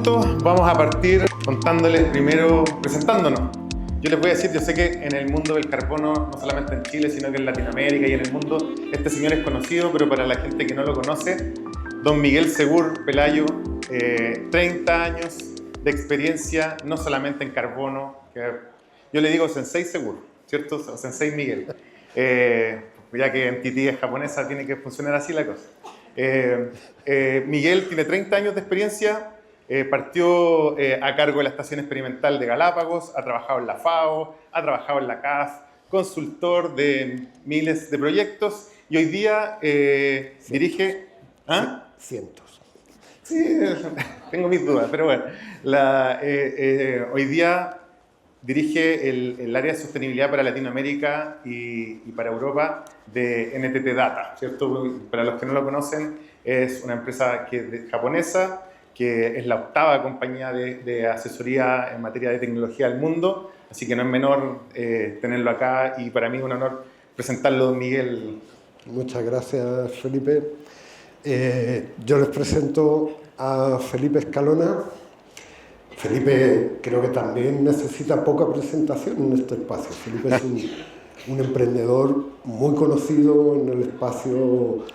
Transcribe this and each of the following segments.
minutos vamos a partir contándoles primero, presentándonos. Yo les voy a decir, yo sé que en el mundo del carbono, no solamente en Chile, sino que en Latinoamérica y en el mundo, este señor es conocido, pero para la gente que no lo conoce, don Miguel Segur Pelayo, 30 años de experiencia, no solamente en carbono, que yo le digo Sensei Segur, ¿cierto? O Sensei Miguel. Ya que en Tití es japonesa, tiene que funcionar así la cosa. Miguel tiene 30 años de experiencia, partió a cargo de la Estación Experimental de Galápagos, ha trabajado en la FAO, ha trabajado en la CAF, consultor de miles de proyectos y hoy día dirige... ¿Ah? Cientos. Sí, tengo mis dudas, pero bueno. Hoy día dirige el área de sostenibilidad para Latinoamérica y para Europa de NTT Data, ¿cierto? Para los que no lo conocen, es una empresa japonesa que es la octava compañía de asesoría en materia de tecnología del mundo, así que no es menor tenerlo acá y para mí es un honor presentarlo, don Miguel. Muchas gracias, Felipe. Yo les presento a Felipe Escalona. Felipe creo que también necesita poca presentación en este espacio. Felipe es un emprendedor muy conocido en el espacio,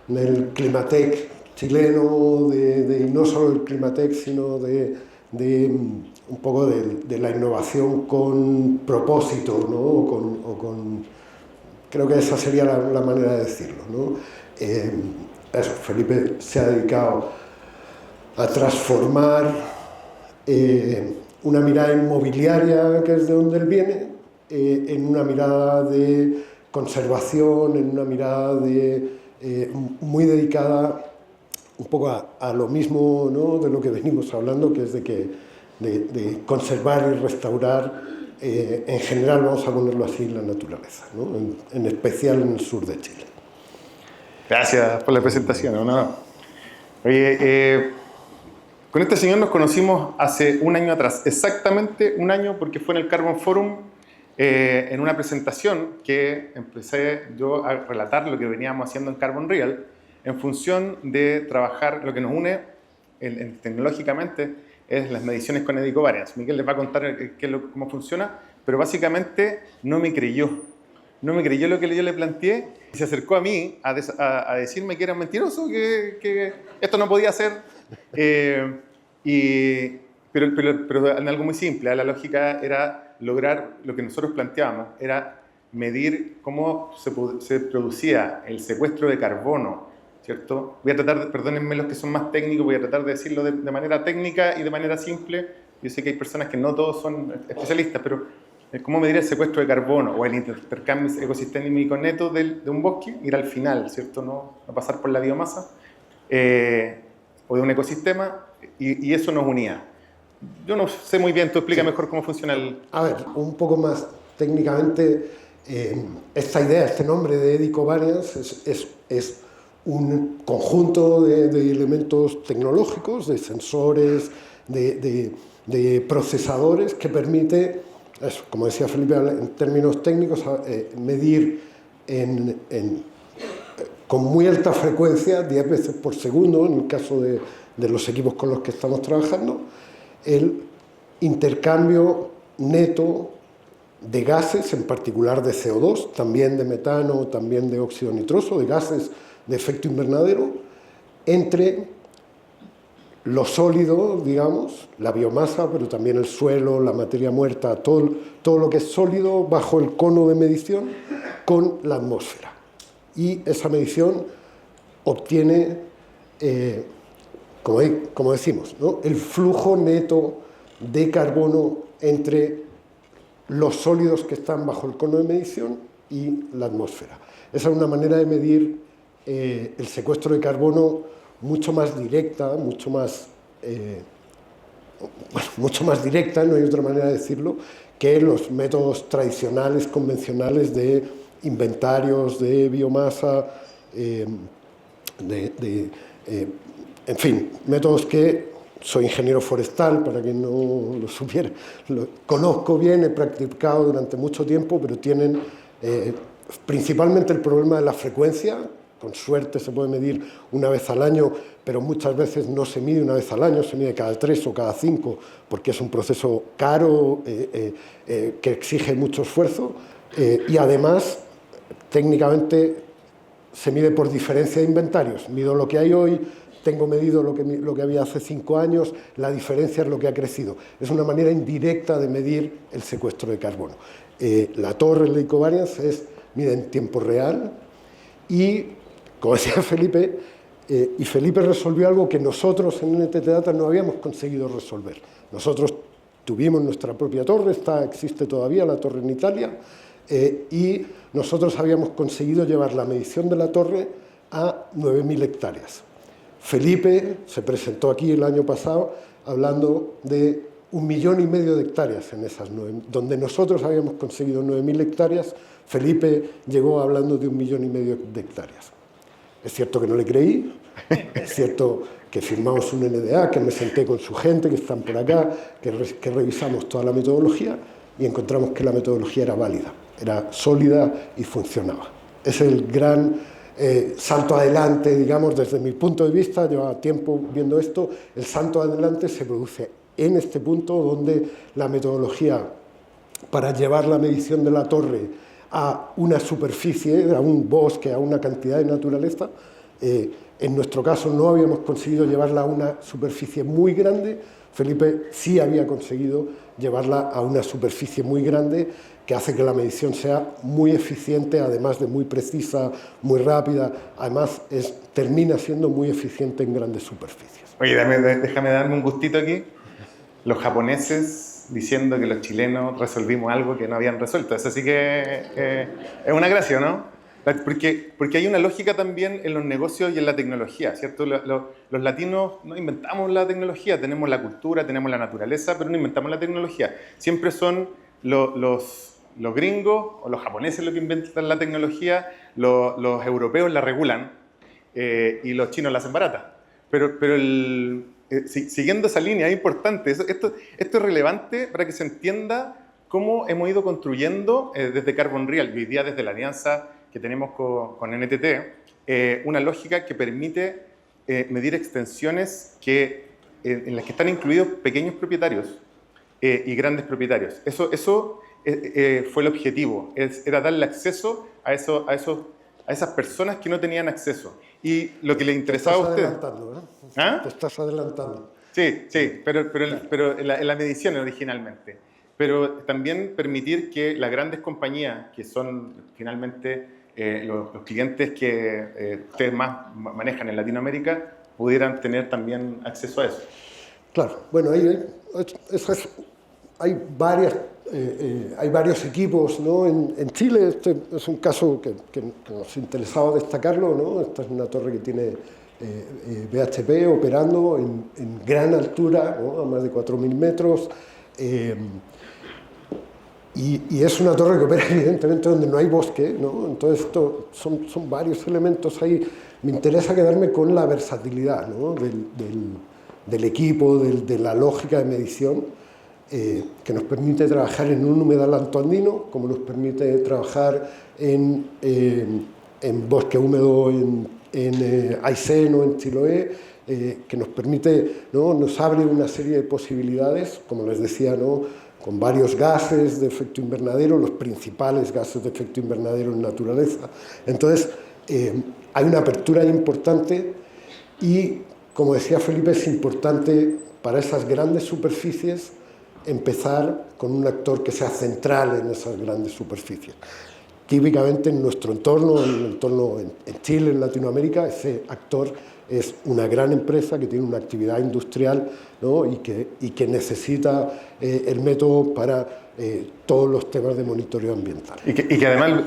en el Climatec chileno, y no solo el Climatec, sino de un poco de la innovación con propósito, ¿no? Creo que esa sería la manera de decirlo, ¿no? Felipe se ha dedicado a transformar una mirada inmobiliaria, que es de donde él viene, en una mirada de conservación, en una mirada muy dedicada un poco a lo mismo, ¿no? De lo que venimos hablando, que es de conservar y restaurar, en general, vamos a ponerlo así, la naturaleza, ¿no? En especial en el sur de Chile. Gracias por la presentación. ¿No? Oye, con este señor nos conocimos hace un año atrás, exactamente un año, porque fue en el Carbon Forum, en una presentación que empecé yo a relatar lo que veníamos haciendo en Carbon Real, en función de trabajar, lo que nos une tecnológicamente es las mediciones con Eddy-covariance. Miguel les va a contar cómo funciona, pero básicamente no me creyó lo que yo le planteé y se acercó a mí a decirme que era mentiroso, que esto no podía ser. Pero en algo muy simple, la lógica era lograr lo que nosotros planteábamos, era medir cómo se producía el secuestro de carbono, ¿cierto? Voy a tratar, perdónenme los que son más técnicos, voy a tratar de decirlo de manera técnica y de manera simple. Yo sé que hay personas que no todos son especialistas, pero cómo medir el secuestro de carbono o el intercambio ecosistémico neto de un bosque, ir al final, ¿cierto? No pasar por la biomasa o de un ecosistema, y eso nos unía. Yo no sé muy bien, tú explica mejor cómo funciona el... A ver, un poco más técnicamente, esta idea, este nombre de Eddy-covariance es un conjunto de elementos tecnológicos, de sensores, de procesadores que permite, eso, como decía Felipe, en términos técnicos, medir con muy alta frecuencia, 10 veces por segundo, en el caso de los equipos con los que estamos trabajando, el intercambio neto de gases, en particular de CO2, también de metano, también de óxido nitroso, de gases de efecto invernadero, entre lo sólido, digamos, la biomasa, pero también el suelo, la materia muerta, todo lo que es sólido bajo el cono de medición, con la atmósfera. Y esa medición obtiene, como decimos, ¿no? El flujo neto de carbono entre los sólidos que están bajo el cono de medición y la atmósfera. Esa es una manera de medir el secuestro de carbono mucho más directa, mucho más directa, no hay otra manera de decirlo, que los métodos tradicionales, convencionales de inventarios de biomasa, en fin, métodos que soy ingeniero forestal, para quien no lo supiera, lo conozco bien, he practicado durante mucho tiempo, pero tienen principalmente el problema de la frecuencia, con suerte se puede medir una vez al año, pero muchas veces no se mide una vez al año, se mide cada 3 o cada 5, porque es un proceso caro que exige mucho esfuerzo y además técnicamente se mide por diferencia de inventarios. Mido lo que hay hoy, tengo medido lo que había hace 5 años, la diferencia es lo que ha crecido. Es una manera indirecta de medir el secuestro de carbono. La torre, el Ecovariance, mide en tiempo real y, como decía Felipe, Felipe resolvió algo que nosotros en NTT Data no habíamos conseguido resolver. Nosotros tuvimos nuestra propia torre, existe todavía la torre en Italia, y nosotros habíamos conseguido llevar la medición de la torre a 9.000 hectáreas. Felipe se presentó aquí el año pasado hablando de 1,5 millones de hectáreas en esas 9, donde nosotros habíamos conseguido 9.000 hectáreas, Felipe llegó hablando de 1,5 millones de hectáreas. Es cierto que no le creí, es cierto que firmamos un NDA, que me senté con su gente, que están por acá, que revisamos toda la metodología y encontramos que la metodología era válida, era sólida y funcionaba. Es el gran salto adelante, digamos, desde mi punto de vista, llevaba tiempo viendo esto, el salto adelante se produce en este punto donde la metodología para llevar la medición de la torre a una superficie, a un bosque, a una cantidad de naturaleza, en nuestro caso no habíamos conseguido llevarla a una superficie muy grande, Felipe sí había conseguido llevarla a una superficie muy grande que hace que la medición sea muy eficiente, además de muy precisa, muy rápida, además termina siendo muy eficiente en grandes superficies. Oye, déjame darme un gustito aquí. Los japoneses diciendo que los chilenos resolvimos algo que no habían resuelto. Eso sí que es una gracia, ¿no? Porque hay una lógica también en los negocios y en la tecnología, ¿cierto? Los latinos no inventamos la tecnología, tenemos la cultura, tenemos la naturaleza, pero no inventamos la tecnología. Siempre son los gringos o los japoneses los que inventan la tecnología, los europeos la regulan y los chinos la hacen barata. Pero siguiendo esa línea, es importante. Esto es relevante para que se entienda cómo hemos ido construyendo desde Carbon Real y hoy día desde la alianza que tenemos con NTT, una lógica que permite medir extensiones en las que están incluidos pequeños propietarios y grandes propietarios. Eso fue el objetivo, era darle acceso a esas personas que no tenían acceso. Y lo que le interesaba a usted... ¿Ah? Te estás adelantando. Sí, pero en la medición originalmente. Pero también permitir que las grandes compañías, que son finalmente los clientes que ustedes más manejan en Latinoamérica, pudieran tener también acceso a eso. Claro, bueno, hay varios equipos, ¿no? En Chile este es un caso que nos interesaba destacarlo, ¿no? Esta es una torre que tiene BHP operando en gran altura, ¿no? A más de 4.000 metros, y es una torre que opera evidentemente donde no hay bosque, ¿no? Entonces son varios elementos ahí. Me interesa quedarme con la versatilidad, ¿no? del equipo, de la lógica de medición, que nos permite trabajar en un humedal altoandino, como nos permite trabajar en bosque húmedo en Aysén o en Chiloé, que nos permite, ¿no? Nos abre una serie de posibilidades, como les decía, ¿no? Con varios gases de efecto invernadero, los principales gases de efecto invernadero en naturaleza. Entonces, hay una apertura importante y, como decía Felipe, es importante para esas grandes superficies empezar con un actor que sea central en esas grandes superficies. Típicamente en nuestro entorno, en Chile, en Latinoamérica, ese actor es una gran empresa que tiene una actividad industrial, ¿no? y que necesita el método para todos los temas de monitoreo ambiental. Y que además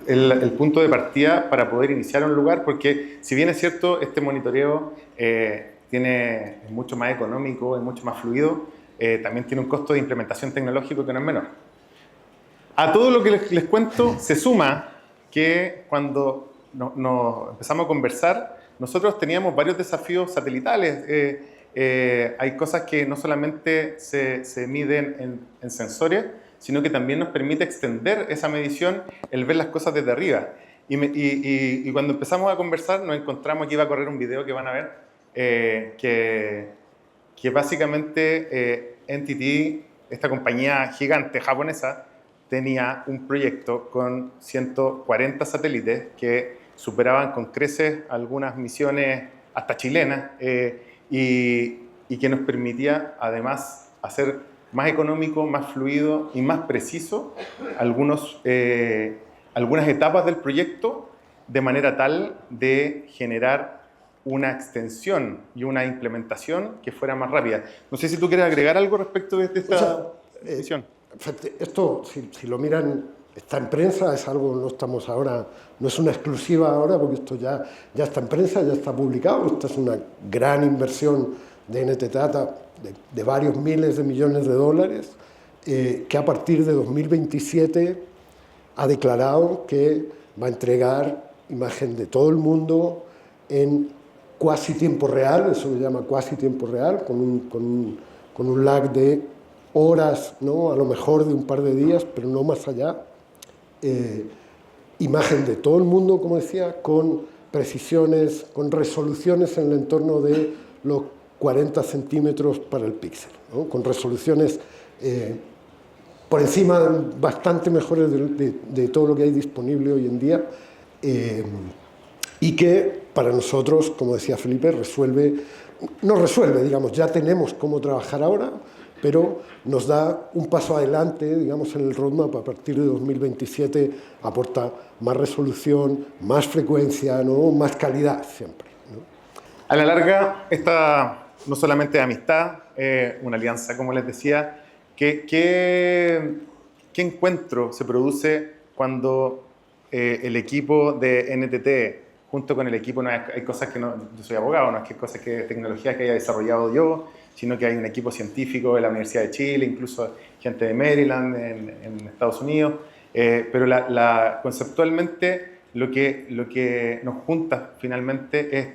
el punto de partida para poder iniciar un lugar, porque si bien es cierto, este monitoreo es mucho más económico, es mucho más fluido, también tiene un costo de implementación tecnológico que no es menor. A todo lo que les cuento se suma que cuando nos empezamos a conversar, nosotros teníamos varios desafíos satelitales. Hay cosas que no solamente se miden en sensores, sino que también nos permite extender esa medición, el ver las cosas desde arriba. Y cuando empezamos a conversar nos encontramos que iba a correr un video que van a ver, que básicamente NTT, esta compañía gigante japonesa, tenía un proyecto con 140 satélites que superaban con creces algunas misiones hasta chilenas, y que nos permitía además hacer más económico, más fluido y más preciso algunas etapas del proyecto, de manera tal de generar una extensión y una implementación que fuera más rápida. No sé si tú quieres agregar algo respecto de esta misión. Esto, si lo miran, está en prensa, es algo, no estamos ahora, no es una exclusiva ahora, porque esto ya está en prensa, ya está publicado. Esta es una gran inversión de NTT Data de varios miles de millones de dólares, que a partir de 2027 ha declarado que va a entregar imagen de todo el mundo en cuasi tiempo real, eso se llama cuasi tiempo real, con un lag de horas, ¿no? A lo mejor de un par de días, pero no más allá. Imagen de todo el mundo, como decía, con precisiones, con resoluciones en el entorno de los 40 centímetros para el píxel, ¿no? Con resoluciones por encima bastante mejores de todo lo que hay disponible hoy en día, y que para nosotros, como decía Felipe, digamos, ya tenemos cómo trabajar ahora, pero nos da un paso adelante, digamos, en el roadmap. A partir de 2027 aporta más resolución, más frecuencia, ¿no? Más calidad siempre, ¿no? A la larga, esta no solamente de amistad, una alianza, como les decía. ¿Qué encuentro se produce cuando el equipo de NTT, junto con el equipo, no hay cosas que no, yo soy abogado, no es que cosas que tecnologías que haya desarrollado yo, sino que hay un equipo científico de la Universidad de Chile, incluso gente de Maryland en Estados Unidos, pero conceptualmente lo que nos junta finalmente es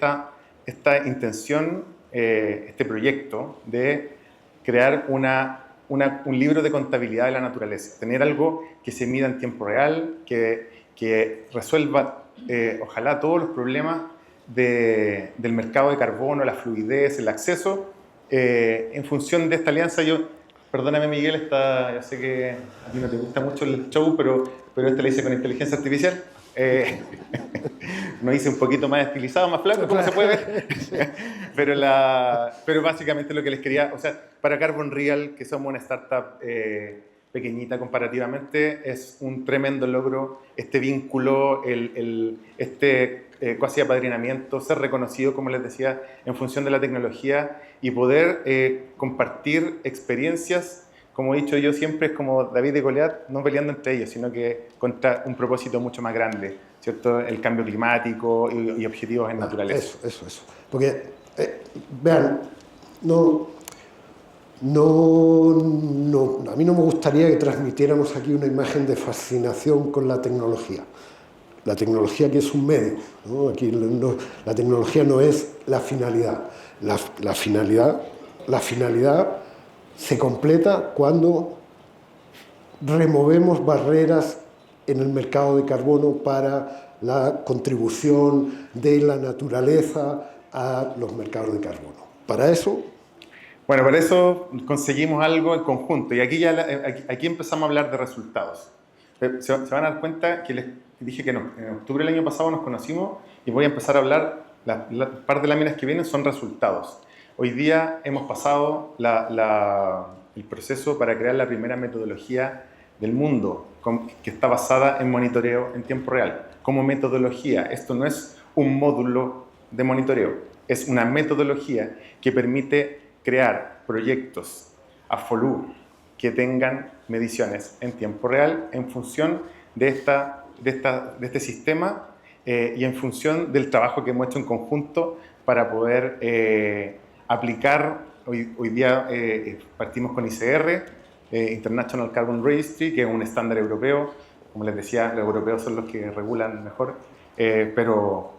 esta intención, este proyecto de crear un libro de contabilidad de la naturaleza, tener algo que se mida en tiempo real, que resuelva ojalá todos los problemas del mercado de carbono, la fluidez, el acceso, en función de esta alianza. Perdóname Miguel, yo sé que a ti no te gusta mucho el show, pero este lo hice con inteligencia artificial. Nos hice un poquito más estilizado, más flaco, como se puede ver. pero básicamente lo que les quería, o sea, para Carbon Real, que somos una startup pequeñita comparativamente, es un tremendo logro este vínculo, este cuasi apadrinamiento, ser reconocido, como les decía, en función de la tecnología, y poder compartir experiencias. Como he dicho yo siempre, es como David y Goliat, no peleando entre ellos, sino que contra un propósito mucho más grande, ¿cierto? El cambio climático y objetivos en naturaleza. Eso. Porque, vean, a mí no me gustaría que transmitiéramos aquí una imagen de fascinación con la tecnología. La tecnología, que es un medio, ¿no? Aquí la tecnología no es la finalidad. La finalidad se completa cuando removemos barreras en el mercado de carbono para la contribución de la naturaleza a los mercados de carbono. Para eso conseguimos algo en conjunto, y aquí empezamos a hablar de resultados. Se van a dar cuenta que les dije que no, en octubre del año pasado nos conocimos, y voy a empezar a hablar, la par de láminas que vienen son resultados. Hoy día hemos pasado el proceso para crear la primera metodología del mundo que está basada en monitoreo en tiempo real. Como metodología, esto no es un módulo de monitoreo, es una metodología que permite crear proyectos a FOLU que tengan mediciones en tiempo real en función de este sistema, y en función del trabajo que hemos hecho en conjunto para poder aplicar. Hoy día partimos con ICR, International Carbon Registry, que es un estándar europeo. Como les decía, los europeos son los que regulan mejor, pero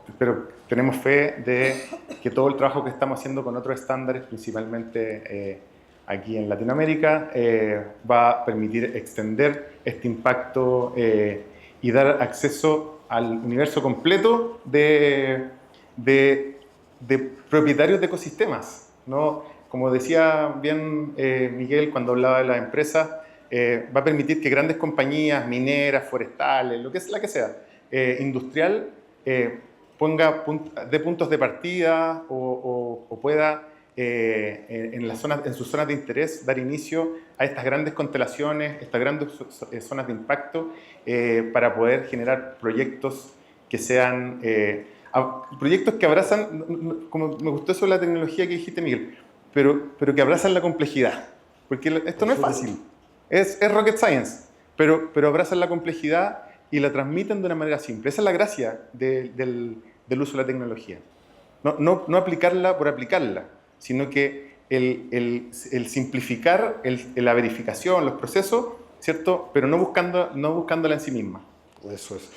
tenemos fe de que todo el trabajo que estamos haciendo con otros estándares, principalmente aquí en Latinoamérica, va a permitir extender este impacto y dar acceso al universo completo de propietarios de ecosistemas, ¿no? Como decía bien Miguel cuando hablaba de las empresas, va a permitir que grandes compañías mineras, forestales, lo que es la que sea, industrial, ponga de puntos de partida o pueda en sus zonas de interés dar inicio a estas grandes constelaciones, estas grandes zonas de impacto para poder generar proyectos que sean proyectos que abrazan, como me gustó eso de la tecnología que dijiste, Miguel, pero que abrazan la complejidad, porque esto no es fácil, es rocket science, pero abrazan la complejidad y la transmiten de una manera simple. Esa es la gracia del uso de la tecnología. No aplicarla por aplicarla, sino que el simplificar la verificación, los procesos, ¿cierto? Pero no buscándola en sí misma. Eso es.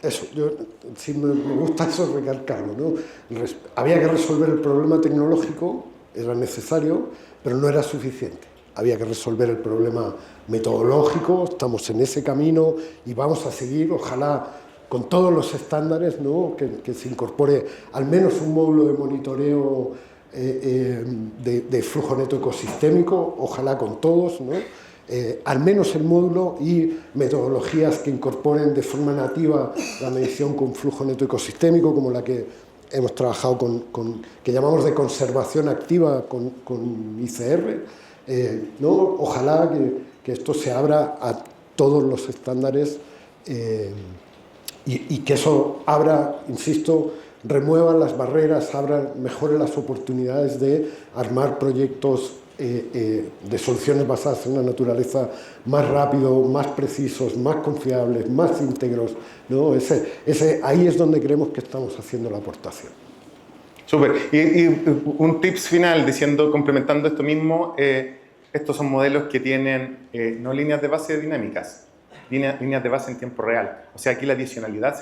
Eso, yo sí me gusta eso recalcarlo, ¿no? Había que resolver el problema tecnológico, era necesario, pero no era suficiente. Había que resolver el problema metodológico, estamos en ese camino y vamos a seguir, ojalá con todos los estándares, ¿no? Que se incorpore al menos un módulo de monitoreo de flujo neto ecosistémico, ojalá con todos, ¿no? Al menos el módulo y metodologías que incorporen de forma nativa la medición con flujo neto ecosistémico, como la que hemos trabajado que llamamos de conservación activa con ICR, ¿no? Ojalá que esto se abra a todos los estándares y que eso abra, insisto, remueva las barreras, mejore las oportunidades de armar proyectos de soluciones basadas en la naturaleza más rápido, más precisos, más confiables, más íntegros, ¿no? Ahí es donde creemos que estamos haciendo la aportación. Súper. Y un tips final, complementando esto mismo, estos son modelos que tienen no líneas de base dinámicas, líneas de base en tiempo real. O sea, aquí la adicionalidad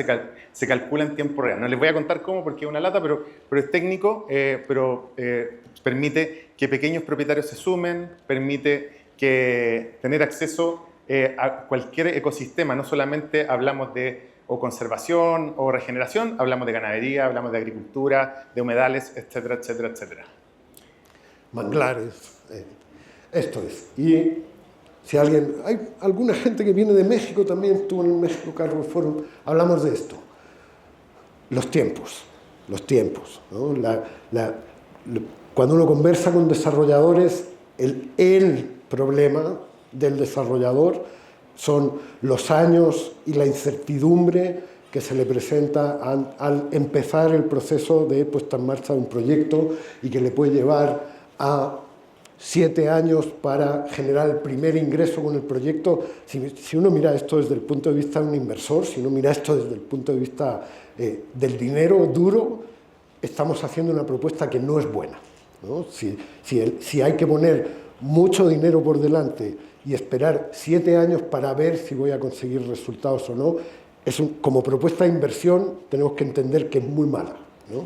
se calcula en tiempo real. No les voy a contar cómo porque es una lata, pero es técnico, pero permite que pequeños propietarios se sumen, permite tener acceso a cualquier ecosistema. No solamente hablamos de conservación o regeneración, hablamos de ganadería, hablamos de agricultura, de humedales, etcétera, etcétera, etcétera. Manglares, esto es. Y si hay alguna gente que viene de México, también estuvo en el México Carbon Forum, hablamos de esto. Los tiempos, ¿no? Cuando uno conversa con desarrolladores, el problema del desarrollador son los años y la incertidumbre que se le presenta al empezar el proceso de puesta en marcha de un proyecto y que le puede llevar a 7 años para generar el primer ingreso con el proyecto. Si uno mira esto desde el punto de vista de un inversor, si uno mira esto desde el punto de vista del dinero duro, estamos haciendo una propuesta que no es buena, ¿no? Si hay que poner mucho dinero por delante y esperar 7 años para ver si voy a conseguir resultados o no, como propuesta de inversión tenemos que entender que es muy mala, ¿no?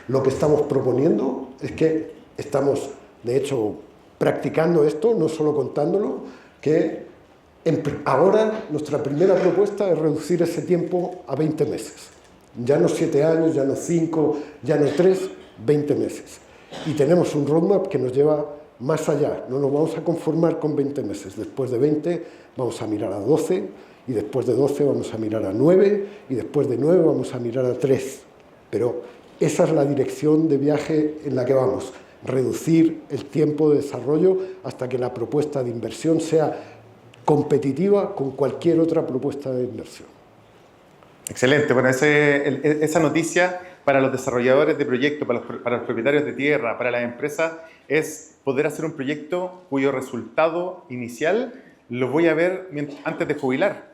Lo que estamos proponiendo es que estamos, de hecho, practicando esto, no solo contándolo, que ahora nuestra primera propuesta es reducir ese tiempo a 20 meses. Ya no 7 años, ya no 5, ya no 3, 20 meses. Y tenemos un roadmap que nos lleva más allá. No nos vamos a conformar con 20 meses. Después de 20 vamos a mirar a 12, y después de 12 vamos a mirar a 9, y después de 9 vamos a mirar a 3. Pero esa es la dirección de viaje en la que vamos. Reducir el tiempo de desarrollo hasta que la propuesta de inversión sea competitiva con cualquier otra propuesta de inversión. Excelente. Bueno, esa noticia para los desarrolladores de proyectos, para los propietarios de tierra, para las empresas, es poder hacer un proyecto cuyo resultado inicial lo voy a ver antes de jubilar.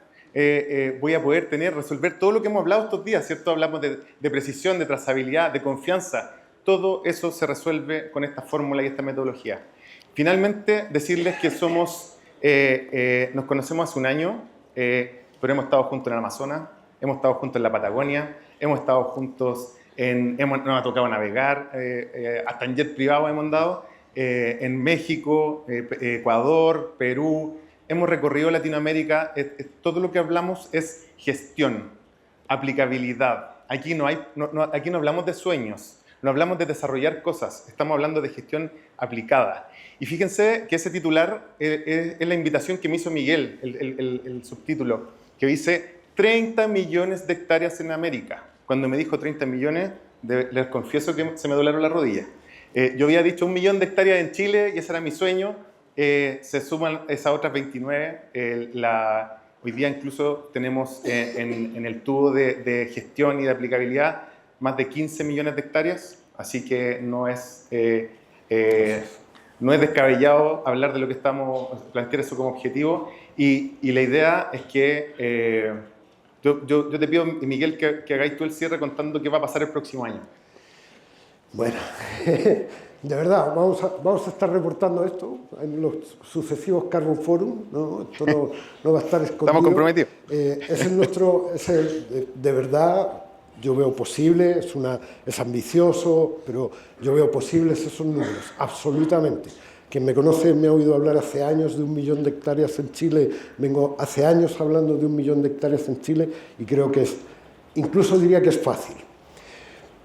Voy a poder resolver todo lo que hemos hablado estos días, ¿cierto? Hablamos de precisión, de trazabilidad, de confianza. Todo eso se resuelve con esta fórmula y esta metodología. Finalmente, decirles que nos conocemos hace un año, pero hemos estado juntos en el Amazonas, hemos estado juntos en la Patagonia, hemos estado juntos, nos ha tocado navegar, hasta en jet privado hemos andado, en México, Ecuador, Perú, hemos recorrido Latinoamérica. Todo lo que hablamos es gestión. aplicabilidad. Aquí aquí no hablamos de sueños, no hablamos de desarrollar cosas, estamos hablando de gestión aplicada. Y fíjense que ese titular es la invitación que me hizo Miguel, el subtítulo, que dice 30 millones de hectáreas en América. Cuando me dijo 30 millones, les confieso que se me doblaron las rodillas. Yo había dicho 1 millón de hectáreas en Chile y ese era mi sueño. Se suman esas otras 29. Hoy día incluso tenemos en el tubo de gestión y de aplicabilidad más de 15 millones de hectáreas, así que no es descabellado hablar de lo que plantear eso como objetivo. Y la idea es que yo te pido, Miguel, que hagáis tú el cierre contando qué va a pasar el próximo año. Bueno, de verdad, vamos a estar reportando esto en los sucesivos Carbon Forum, ¿no? Esto no va a estar escondido. Estamos comprometidos. De verdad, yo veo posible, es ambicioso, pero yo veo posibles esos números, absolutamente. Quien me conoce me ha oído hablar hace años de 1 millón de hectáreas en Chile, vengo hace años hablando de 1 millón de hectáreas en Chile y creo que incluso diría que es fácil.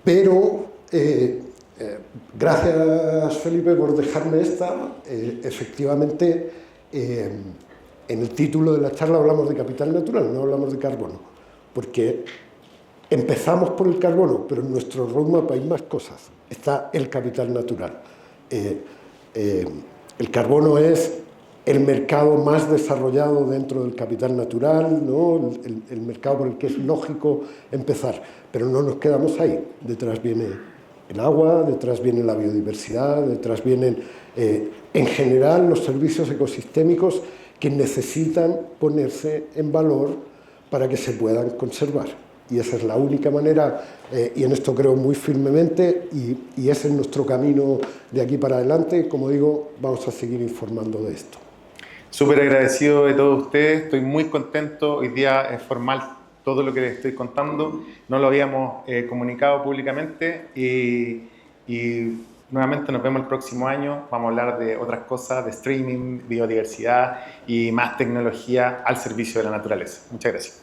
Pero, gracias Felipe por dejarme esta, efectivamente en el título de la charla hablamos de capital natural, no hablamos de carbono, porque empezamos por el carbono, pero en nuestro roadmap hay más cosas, está el capital natural. El carbono es el mercado más desarrollado dentro del capital natural, ¿no? El mercado por el que es lógico empezar, pero no nos quedamos ahí. Detrás viene el agua, detrás viene la biodiversidad, detrás vienen en general los servicios ecosistémicos que necesitan ponerse en valor para que se puedan conservar. Y esa es la única manera, y en esto creo muy firmemente, y ese es nuestro camino de aquí para adelante. Como digo, vamos a seguir informando de esto. Súper agradecido de todos ustedes, estoy muy contento. Hoy día es formal todo lo que les estoy contando, no lo habíamos comunicado públicamente y nuevamente nos vemos el próximo año. Vamos a hablar de otras cosas, de streaming, biodiversidad y más tecnología al servicio de la naturaleza. Muchas gracias.